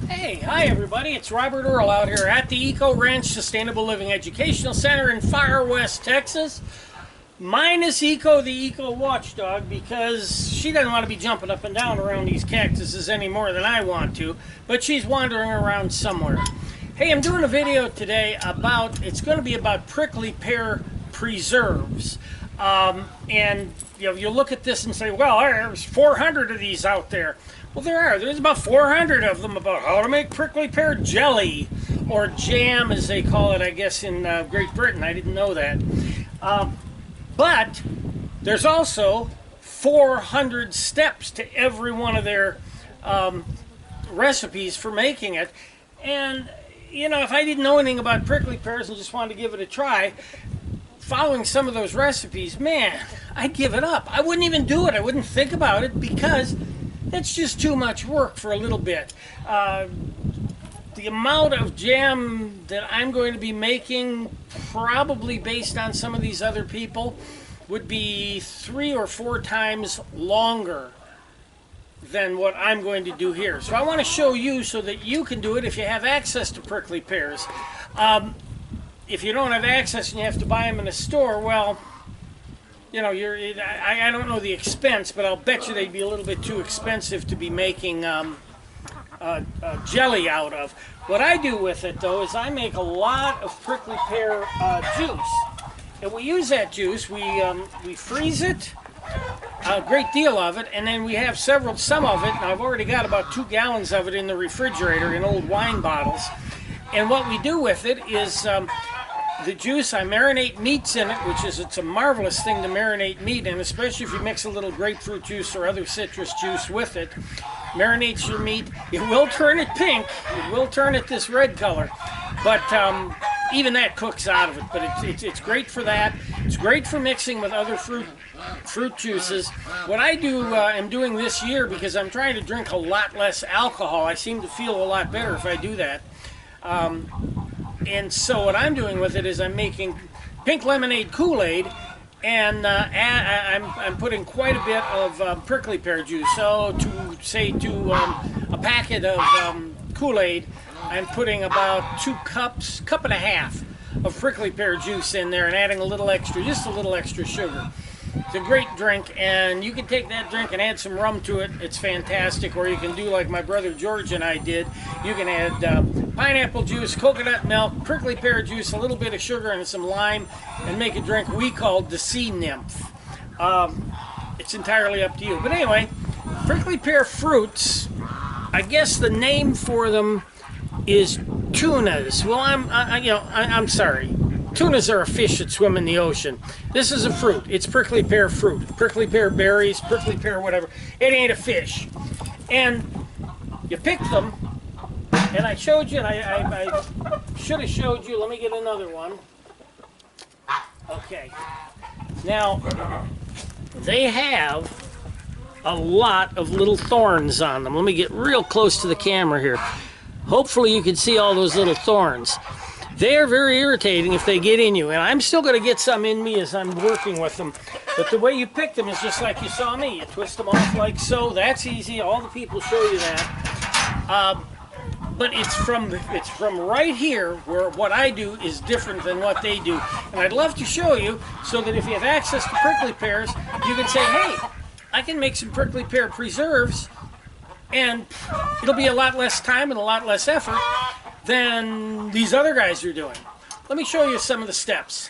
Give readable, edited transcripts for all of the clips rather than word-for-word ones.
Hey, hi everybody, it's Robert Earl out here at the Eco Ranch Sustainable Living Educational Center in Far West, Texas. Minus Eco, the Eco Watchdog, because she doesn't want to be jumping up and down around these cactuses any more than I want to, but she's wandering around somewhere. Hey, I'm doing a video today it's going to be about prickly pear preserves. And you look at this and say, well, there's 400 of these out there. Well, there's about 400 of them about how to make prickly pear jelly, or jam as they call it, I guess, in Great Britain. I didn't know that. But there's also 400 steps to every one of their recipes for making it. And, if I didn't know anything about prickly pears and just wanted to give it a try, following some of those recipes, man, I'd give it up. I wouldn't even do it. I wouldn't think about it because it's just too much work for a little bit. The amount of jam that I'm going to be making, probably based on some of these other people, would be 3 or 4 times longer than what I'm going to do here. So I want to show you so that you can do it if you have access to prickly pears. If you don't have access and you have to buy them in a store, well, I don't know the expense, but I'll bet you they'd be a little bit too expensive to be making jelly out of. What I do with it, though, is I make a lot of prickly pear juice. And we use that juice, we freeze it, a great deal of it, and then we have some of it, and I've already got about 2 gallons of it in the refrigerator in old wine bottles. And what we do with it is the juice, I marinate meats in it, it's a marvelous thing to marinate meat in, especially if you mix a little grapefruit juice or other citrus juice with it. Marinates your meat. It will turn it pink. It will turn it this red color. But even that cooks out of it. But it's great for that. It's great for mixing with other fruit juices. What I am doing this year, because I'm trying to drink a lot less alcohol, I seem to feel a lot better if I do that. And so what I'm doing with it is I'm making pink lemonade Kool-Aid, and I'm putting quite a bit of prickly pear juice. So to a packet of Kool-Aid, I'm putting about 2 cups, cup and a half of prickly pear juice in there, and adding just a little extra sugar. It's a great drink, and you can take that drink and add some rum to it. It's fantastic. Or you can do like my brother George and I did. You can add pineapple juice, coconut milk, prickly pear juice, a little bit of sugar, and some lime, and make a drink we called the Sea Nymph. It's entirely up to you. But anyway, prickly pear fruits, I guess the name for them is tunas. Well, I'm sorry. Tunas are a fish that swim in the ocean. This is a fruit. It's prickly pear fruit. Prickly pear berries, prickly pear whatever. It ain't a fish. And you pick them, and I showed you, and I should have showed you. Let me get another one. Okay. Now, they have a lot of little thorns on them. Let me get real close to the camera here. Hopefully you can see all those little thorns. They are very irritating if they get in you, and I'm still going to get some in me as I'm working with them. But the way you pick them is just like you saw me. You twist them off like so. That's easy. All the people show you that. But it's from right here where what I do is different than what they do. And I'd love to show you so that if you have access to prickly pears, you can say, hey, I can make some prickly pear preserves, and it'll be a lot less time and a lot less effort than these other guys are doing. Let me show you some of the steps.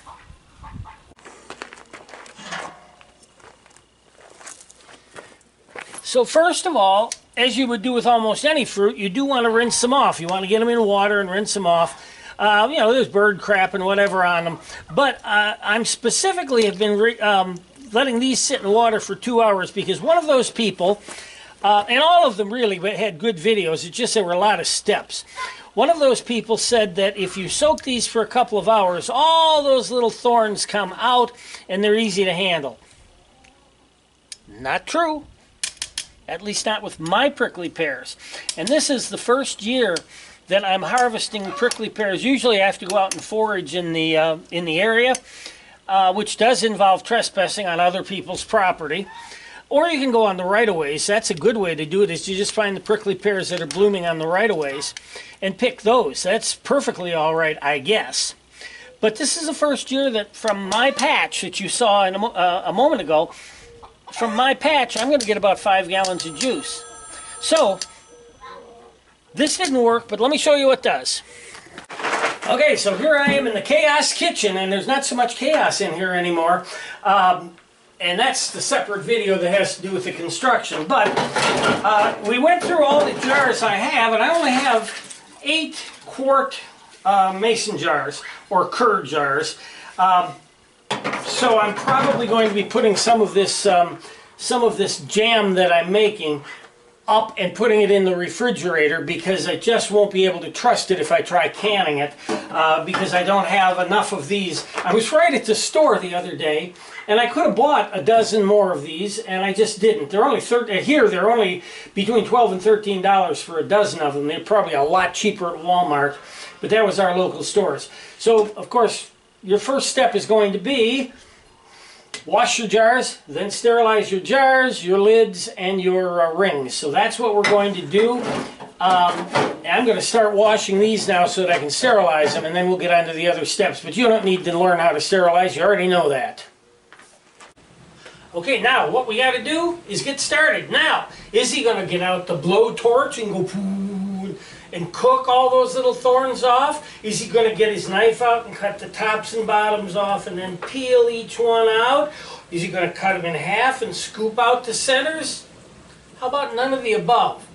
So first of all, as you would do with almost any fruit, you do want to rinse them off. You want to get them in water and rinse them off. There's bird crap and whatever on them. But I'm specifically have been letting these sit in water for 2 hours because one of those people, and all of them really had good videos, it's just there were a lot of steps. One of those people said that if you soak these for a couple of hours, all those little thorns come out and they're easy to handle. Not true. At least not with my prickly pears. And this is the first year that I'm harvesting prickly pears. Usually I have to go out and forage in the area, which does involve trespassing on other people's property. Or you can go on the right-of-ways. That's a good way to do it, is you just find the prickly pears that are blooming on the right-of-ways and pick those. That's perfectly all right, I guess. But this is the first year that from my patch that you saw in a moment ago, from my patch, I'm going to get about 5 gallons of juice. So, this didn't work, but let me show you what does. Okay, so here I am in the chaos kitchen, and there's not so much chaos in here anymore. And that's the separate video that has to do with the construction. But we went through all the jars I have, and I only have 8-quart mason jars, or curd jars. So I'm probably going to be putting some of this jam that I'm making up and putting it in the refrigerator, because I just won't be able to trust it if I try canning it, because I don't have enough of these. I was right at the store the other day, and I could have bought a dozen more of these, and I just didn't. They're only here they're only between $12 and $13 for a dozen of them. They're probably a lot cheaper at Walmart, but that was our local stores. So of course your first step is going to be wash your jars, then sterilize your jars, your lids, and your rings. So that's what we're going to do. I'm going to start washing these now so that I can sterilize them, and then we'll get on to the other steps. But you don't need to learn how to sterilize. You already know that. Okay, now what we got to do is get started. Now, is he going to get out the blowtorch and go poo and cook all those little thorns off? Is he going to get his knife out and cut the tops and bottoms off and then peel each one out? Is he going to cut them in half and scoop out the centers? How about none of the above?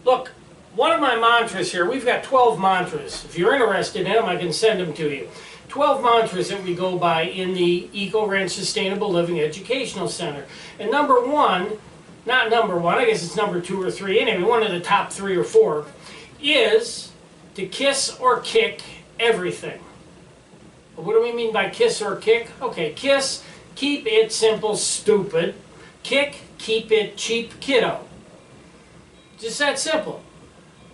Look, one of my mantras here, we've got 12 mantras. If you're interested in them, I can send them to you. 12 mantras that we go by in the Eco Ranch Sustainable Living Educational Center. And number one, not number one, I guess it's number 2 or 3, anyway, one of the top 3 or 4, is to kiss or kick everything. What do we mean by kiss or kick? Okay, kiss, keep it simple, stupid. Kick, keep it cheap, kiddo. Just that simple.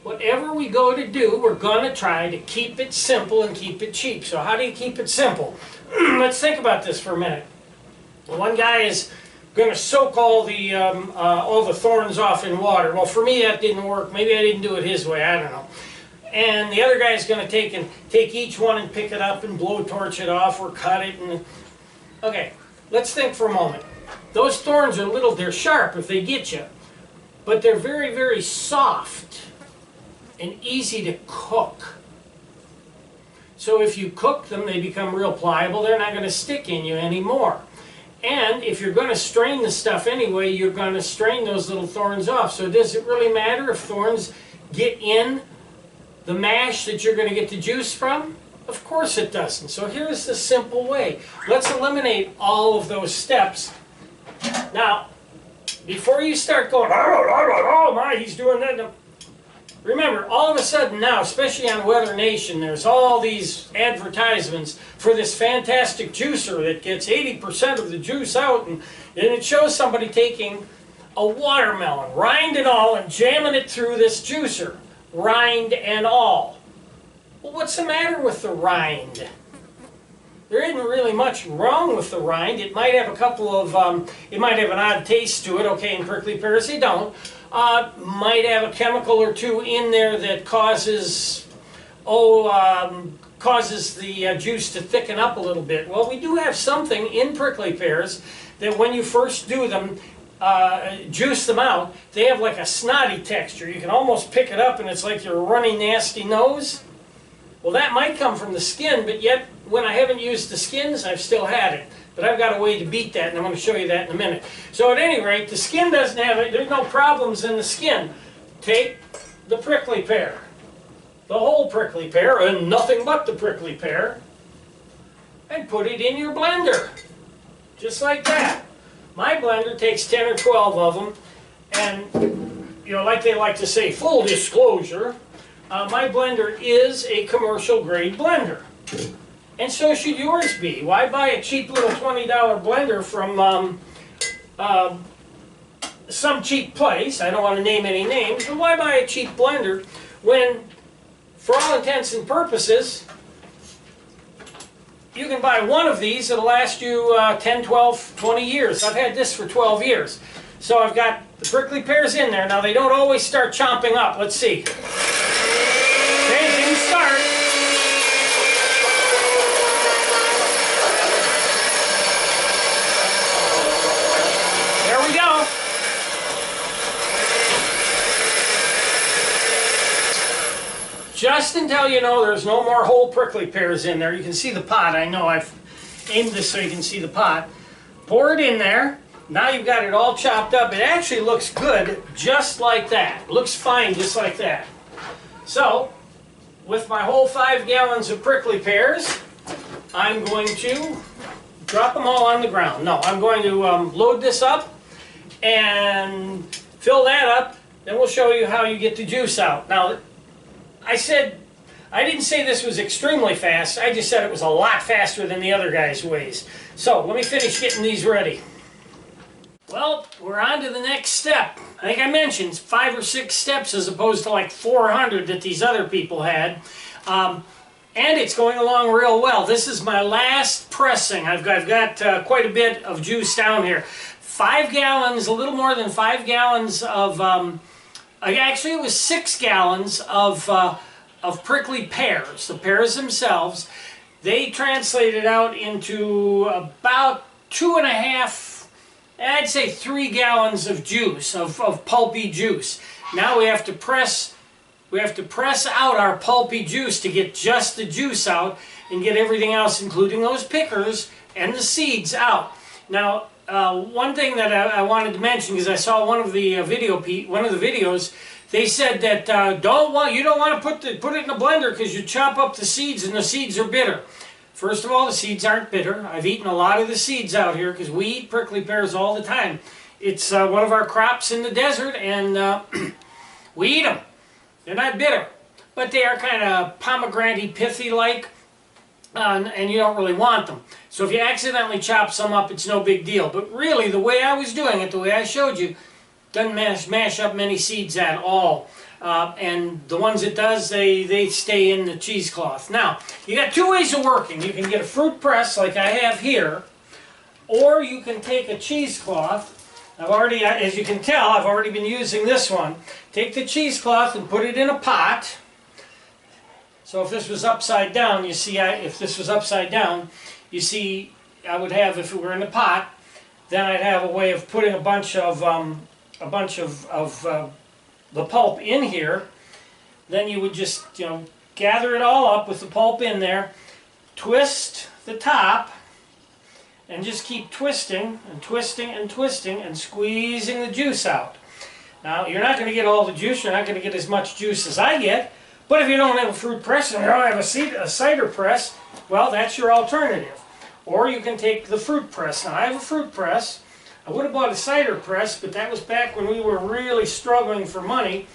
Whatever we go to do, we're going to try to keep it simple and keep it cheap. So how do you keep it simple? Let's think about this for a minute. One guy is going to soak all the thorns off in water. Well, for me that didn't work. Maybe I didn't do it his way. I don't know. And the other guy is going to take each one and pick it up and blowtorch it off or cut it. Okay, let's think for a moment. Those thorns are they're sharp if they get you, but they're very, very soft and easy to cook. So if you cook them, they become real pliable. They're not going to stick in you anymore. And if you're going to strain the stuff anyway, you're going to strain those little thorns off. So does it really matter if thorns get in the mash that you're going to get the juice from? Of course it doesn't. So here's the simple way. Let's eliminate all of those steps. Now, before you start going, oh my, he's doing that. No. Remember, all of a sudden now, especially on Weather Nation, there's all these advertisements for this fantastic juicer that gets 80% of the juice out, and it shows somebody taking a watermelon, rind and all, and jamming it through this juicer, rind and all. Well, what's the matter with the rind? There isn't really much wrong with the rind. It might have a couple of, it might have an odd taste to it. Okay, in prickly pears they don't. Might have a chemical or two in there that causes the juice to thicken up a little bit. Well, we do have something in prickly pears that when you first do them, juice them out, they have like a snotty texture. You can almost pick it up and it's like your runny, nasty nose. Well, that might come from the skin, but yet when I haven't used the skins, I've still had it. But I've got a way to beat that, and I'm going to show you that in a minute. So at any rate, the skin doesn't have it. There's no problems in the skin. Take the prickly pear, the whole prickly pear, and nothing but the prickly pear, and put it in your blender, just like that. My blender takes 10 or 12 of them, and you know, like they like to say, full disclosure, my blender is a commercial grade blender. And so should yours be. Why buy a cheap little $20 blender from some cheap place? I don't want to name any names, but why buy a cheap blender when, for all intents and purposes, you can buy one of these that'll last you 10, 12, 20 years. I've had this for 12 years. So I've got the prickly pears in there. Now they don't always start chomping up. Let's see. Okay, didn't start. There we go. Just until you know there's no more whole prickly pears in there. You can see the pot. I know I've aimed this so you can see the pot. Pour it in there. Now you've got it all chopped up. It actually looks good just like that. It looks fine just like that. So, with my whole 5 gallons of prickly pears, I'm going to drop them all on the ground. No, I'm going to load this up and fill that up. Then we'll show you how you get the juice out. Now, I didn't say this was extremely fast. I just said it was a lot faster than the other guy's ways. So, let me finish getting these ready. Well, we're on to the next step. I think I mentioned 5 or 6 steps as opposed to like 400 that these other people had. And it's going along real well. This is my last pressing. I've got quite a bit of juice down here. 5 gallons, a little more than 5 gallons of, actually it was 6 gallons of prickly pears. The pears themselves, they translated out into about 2.5, I'd say 3 gallons of juice, of pulpy juice. Now we have to press out our pulpy juice to get just the juice out and get everything else, including those pickers and the seeds, out. Now, one thing that I wanted to mention, because I saw one of the videos, they said that you don't want to put it in a blender because you chop up the seeds and the seeds are bitter. First of all, the seeds aren't bitter. I've eaten a lot of the seeds out here because we eat prickly pears all the time. It's one of our crops in the desert, and we eat them. They're not bitter, but they are kind of pomegranate-y, pithy-like, and you don't really want them. So if you accidentally chop some up, it's no big deal. But really, the way I was doing it, the way I showed you, doesn't mash up many seeds at all. And the ones it does, they stay in the cheesecloth. Now, you got 2 ways of working. You can get a fruit press like I have here, or you can take a cheesecloth. As you can tell, I've already been using this one. Take the cheesecloth and put it in a pot. So if this was upside down, you see, if this was upside down, you see, I would have, if it were in a pot, then I'd have a way of putting a bunch of the pulp in here. Then you would just, gather it all up with the pulp in there, twist the top, and just keep twisting and twisting and twisting and squeezing the juice out. Now, you're not going to get all the juice, you're not going to get as much juice as I get, but if you don't have a fruit press and you don't have a cider press, well, that's your alternative. Or you can take the fruit press. Now, I have a fruit press. I would have bought a cider press, but that was back when we were really struggling for money,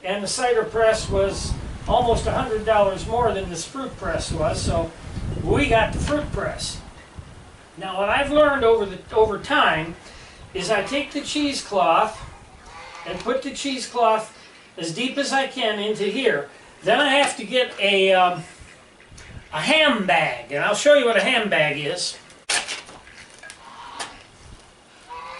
and the cider press was almost $100 more than this fruit press was, so we got the fruit press. Now, what I've learned over time is I take the cheesecloth and put the cheesecloth as deep as I can into here. Then I have to get a ham bag, and I'll show you what a ham bag is.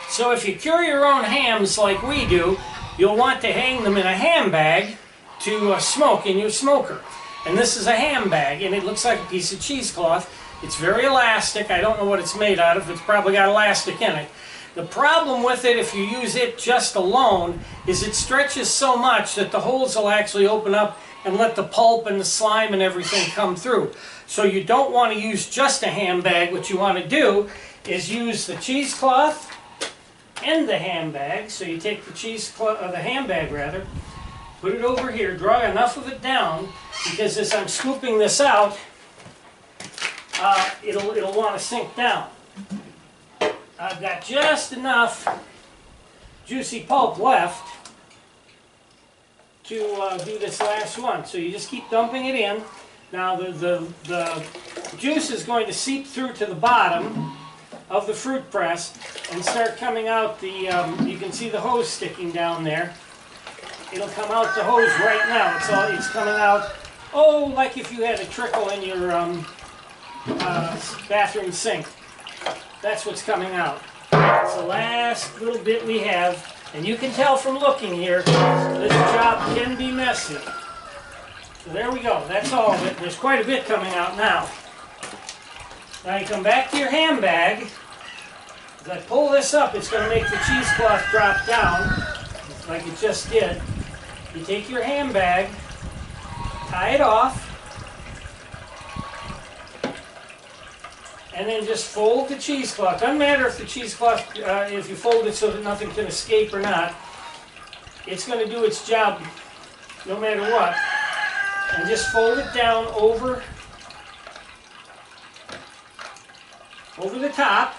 So if you cure your own hams like we do, you'll want to hang them in a ham bag to smoke in your smoker. And this is a ham bag, and it looks like a piece of cheesecloth. It's very elastic. I don't know what it's made out of. It's probably got elastic in it. The problem with it, if you use it just alone, is it stretches so much that the holes will actually open up and let the pulp and the slime and everything come through. So you don't want to use just a ham bag. What you want to do is use the cheesecloth and the ham bag. So you take the the ham bag rather, put it over here, draw enough of it down, because as I'm scooping this out, it'll want to sink down. I've got just enough juicy pulp left to do this last one. So you just keep dumping it in. Now the juice is going to seep through to the bottom of the fruit press and start coming out the, you can see the hose sticking down there. It'll come out the hose right now. It's coming out, oh, like if you had a trickle in your bathroom sink. That's what's coming out. It's the last little bit we have. And you can tell from looking here, this job can be messy. So there we go. That's all of it. There's quite a bit coming out now. Now you come back to your handbag. As I pull this up, it's going to make the cheesecloth drop down, like it just did. You take your handbag, tie it off, and then just fold the cheesecloth. Doesn't matter if the cheesecloth, if you fold it so that nothing can escape or not. It's going to do its job no matter what. And just fold it down over the top.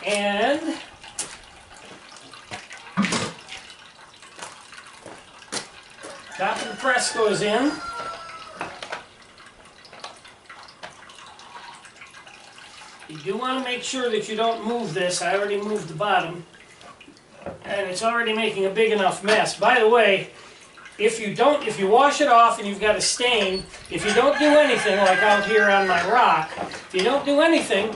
And top of the press goes in. You do want to make sure that you don't move this. I already moved the bottom, and it's already making a big enough mess. By the way, if you wash it off and you've got a stain, if you don't do anything, like out here on my rock, if you don't do anything,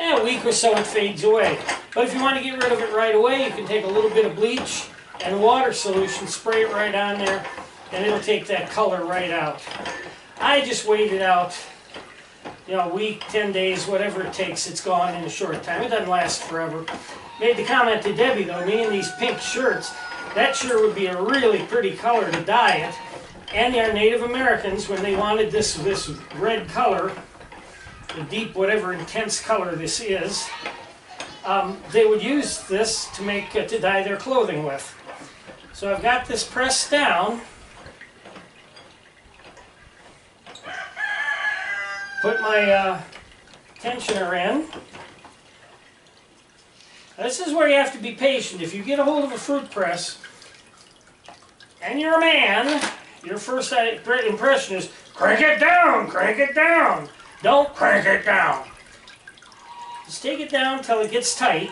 a week or so it fades away. But if you want to get rid of it right away, you can take a little bit of bleach and water solution, spray it right on there, and it'll take that color right out. I just wait it out, you know, a week, 10 days, whatever it takes, it's gone in a short time. It doesn't last forever. Made the comment to Debbie, though, me and these pink shirts, that sure would be a really pretty color to dye it. And our Native Americans, when they wanted this red color, the deep, whatever intense color this is, they would use this to dye their clothing with. So I've got this pressed down. Put my tensioner in. This is where you have to be patient. If you get a hold of a fruit press, and you're a man, your first impression is, crank it down, crank it down. Don't crank it down. Just take it down until it gets tight.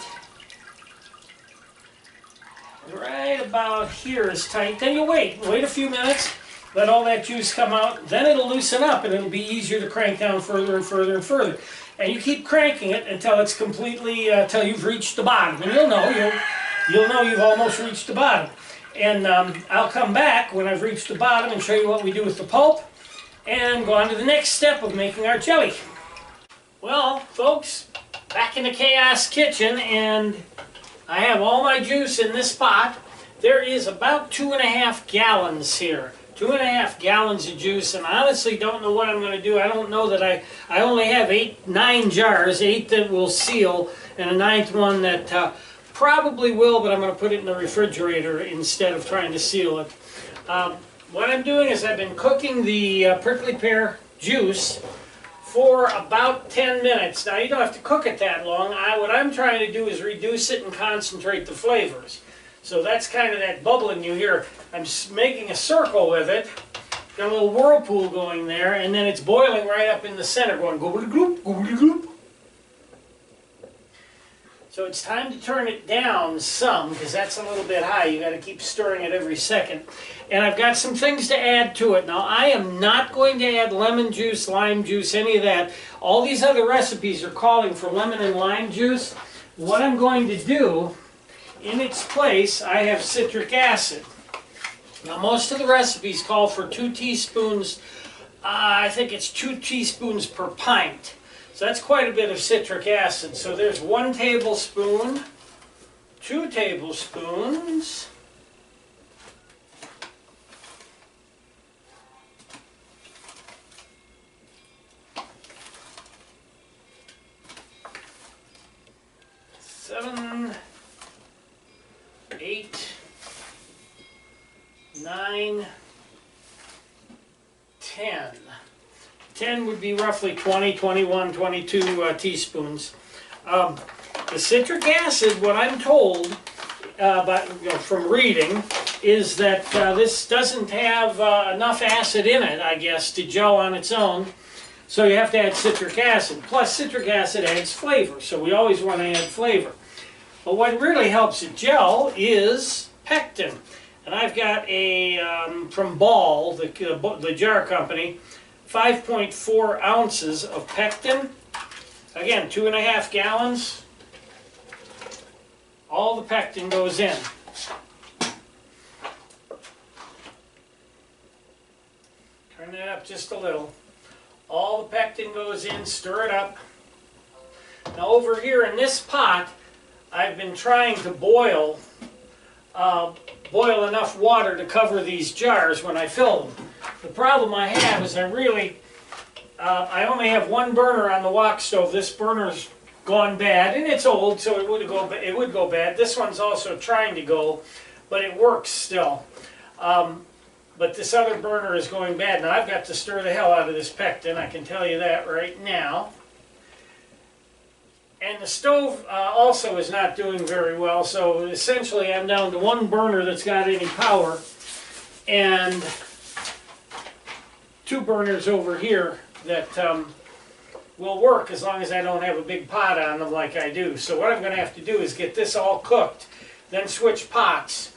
Right about here is tight. Then you wait a few minutes, let all that juice come out, then it'll loosen up and it'll be easier to crank down further and further and further. And you keep cranking it until it's completely, until you've reached the bottom. And you'll know you've almost reached the bottom. And I'll come back when I've reached the bottom and show you what we do with the pulp and go on to the next step of making our jelly. Well, folks, back in the Chaos Kitchen, and I have all my juice in this pot. There is about 2.5 gallons here. 2.5 gallons of juice, and I honestly don't know what I'm going to do. I don't know that I only have 9 jars, 8 that will seal, and a 9th one that probably will, but I'm going to put it in the refrigerator instead of trying to seal it. What I'm doing is I've been cooking the prickly pear juice for about 10 minutes. Now, you don't have to cook it that long. What I'm trying to do is reduce it and concentrate the flavors. So that's kind of that bubbling you hear. I'm just making a circle with it. Got a little whirlpool going there, and then it's boiling right up in the center, going goobly-gloop, goobly-gloop. So it's time to turn it down some, because that's a little bit high. You got to keep stirring it every second. And I've got some things to add to it. Now, I am not going to add lemon juice, lime juice, any of that. All these other recipes are calling for lemon and lime juice. What I'm going to do, in its place, I have citric acid. Now, most of the recipes call for 2 teaspoons, I think it's 2 teaspoons per pint. So that's quite a bit of citric acid. So there's 1 tablespoon, 2 tablespoons, seven, 8, 9, 10. 10 would be roughly 20, 21, 22 teaspoons. The citric acid, what I'm told from reading, is that this doesn't have enough acid in it, I guess, to gel on its own. So you have to add citric acid. Plus, citric acid adds flavor, so we always want to add flavor. But what really helps it gel is pectin. And I've got a, from Ball, the jar company, 5.4 ounces of pectin. Again, 2.5 gallons. all the pectin goes in. Turn that up just a little. All the pectin goes in, stir it up. Now over here in this pot, I've been trying to boil enough water to cover these jars when I fill them. The problem I have is I only have one burner on the wok stove. This burner's gone bad, and it's old, so it would go bad. This one's also trying to go, but it works still. But this other burner is going bad. Now I've got to stir the hell out of this pectin, I can tell you that right now. And the stove also is not doing very well, so essentially I'm down to one burner that's got any power, and two burners over here that will work as long as I don't have a big pot on them like I do. So what I'm going to have to do is get this all cooked, then switch pots.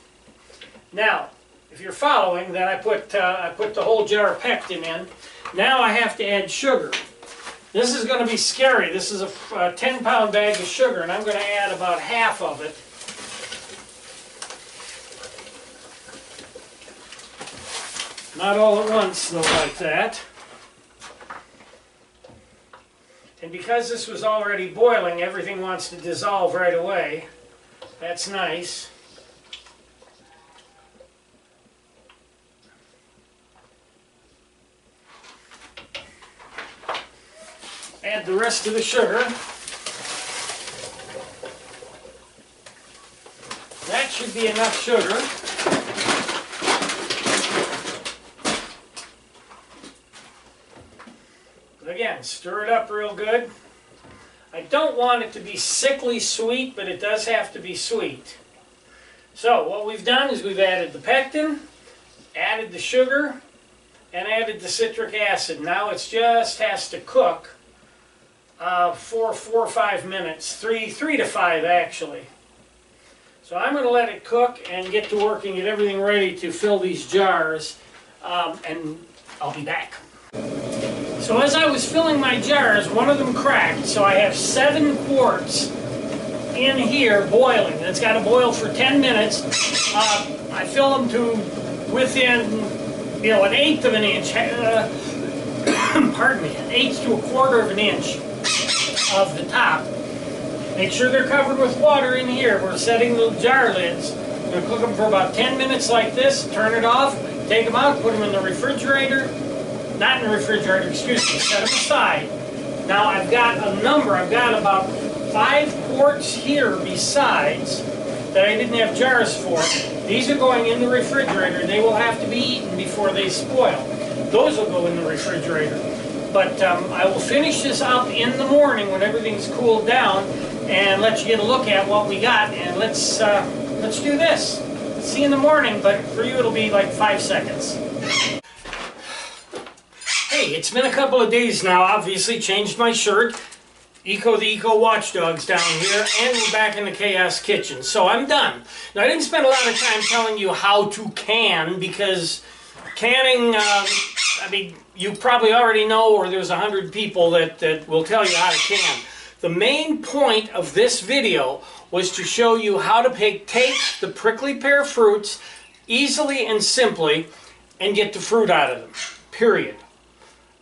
Now, if you're following, then I put the whole jar of pectin in. Now I have to add sugar. This is going to be scary. This is a 10-pound bag of sugar, and I'm going to add about half of it. Not all at once, though, like that. And because this was already boiling, everything wants to dissolve right away. That's nice. Add the rest of the sugar. That should be enough sugar. Again, stir it up real good. I don't want it to be sickly sweet, but it does have to be sweet. So what we've done is we've added the pectin, added the sugar, and added the citric acid. Now it just has to cook for 4 or 5 minutes, 3 to 5 actually. So I'm going to let it cook and get to work and get everything ready to fill these jars, and I'll be back. So as I was filling my jars, one of them cracked, so I have 7 quarts in here boiling. It's got to boil for 10 minutes. I fill them to within, an eighth of an inch, pardon me, an eighth to a quarter of an inch of the top. Make sure they're covered with water in here. We're setting the jar lids. I'm going to cook them for about 10 minutes like this, turn it off, take them out, put them in the refrigerator. Not in the refrigerator, excuse me, set them aside. Now I've got a number, I've got about 5 quarts here besides that I didn't have jars for. These are going in the refrigerator. They will have to be eaten before they spoil. Those will go in the refrigerator. But I will finish this up in the morning when everything's cooled down and let you get a look at what we got. And let's do this. See you in the morning, but for you it'll be like 5 seconds. Hey, it's been a couple of days now, obviously, changed my shirt. The Eco Watchdogs down here, and we're back in the Chaos Kitchen. So I'm done. Now, I didn't spend a lot of time telling you how to can, because canning, you probably already know, or there's 100 people that will tell you how to can. The main point of this video was to show you how to take the prickly pear fruits easily and simply and get the fruit out of them, period.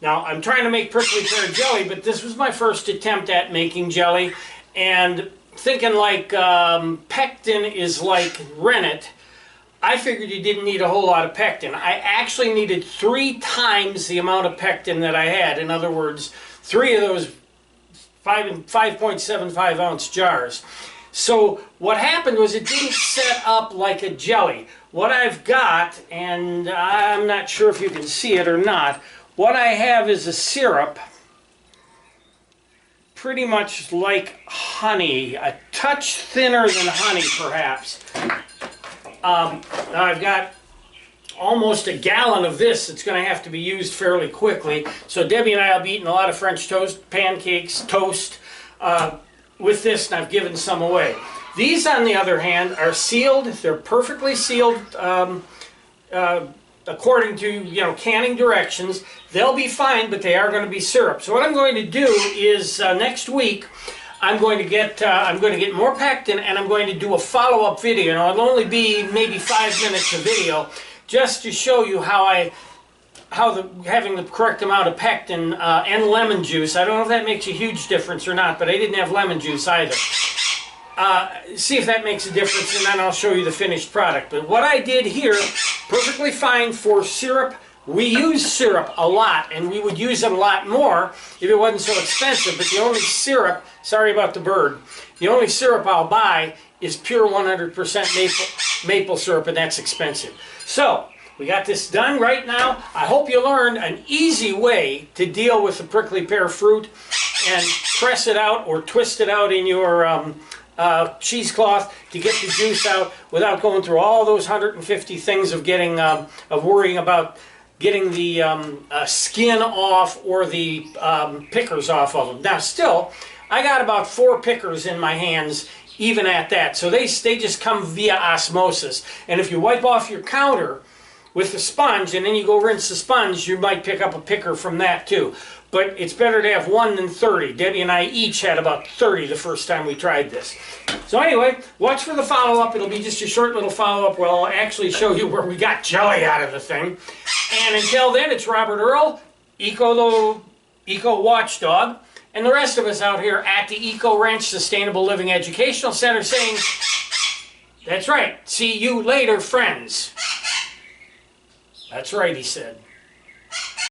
Now, I'm trying to make prickly pear jelly, but this was my first attempt at making jelly, and thinking like pectin is like rennet, I figured you didn't need a whole lot of pectin. I actually needed 3 times the amount of pectin that I had. In other words, 3 of those 5.75 ounce jars. So what happened was it didn't set up like a jelly. What I've got, and I'm not sure if you can see it or not, what I have is a syrup, pretty much like honey, a touch thinner than honey perhaps. Now I've got almost a gallon of this that's going to have to be used fairly quickly. So Debbie and I will be eating a lot of French toast, pancakes, toast with this, and I've given some away. These, on the other hand, are sealed. They're perfectly sealed according to canning directions. They'll be fine, but they are going to be syrup. So what I'm going to do is next week I'm going to get more pectin, and I'm going to do a follow-up video. Now it'll only be maybe 5 minutes of video, just to show you how having the correct amount of pectin and lemon juice. I don't know if that makes a huge difference or not, but I didn't have lemon juice either. See if that makes a difference, and then I'll show you the finished product. But what I did here, perfectly fine for syrup. We use syrup a lot, and we would use it a lot more if it wasn't so expensive. But the only syrup, sorry about the bird, the only syrup I'll buy is pure 100% maple syrup, and that's expensive. So, we got this done right now. I hope you learned an easy way to deal with the prickly pear fruit and press it out or twist it out in your cheesecloth to get the juice out without going through all those 150 things of worrying about getting the skin off or the pickers off of them. Now still, I got about 4 pickers in my hands even at that. So they just come via osmosis. And if you wipe off your counter with the sponge and then you go rinse the sponge, you might pick up a picker from that too. But it's better to have 1 than 30. Debbie and I each had about 30 the first time we tried this. So anyway, watch for the follow-up. It'll be just a short little follow-up where I'll actually show you where we got jelly out of the thing. And until then, it's Robert Earl, Eco Watchdog, and the rest of us out here at the Eco Ranch Sustainable Living Educational Center saying, that's right, see you later, friends. That's right, he said.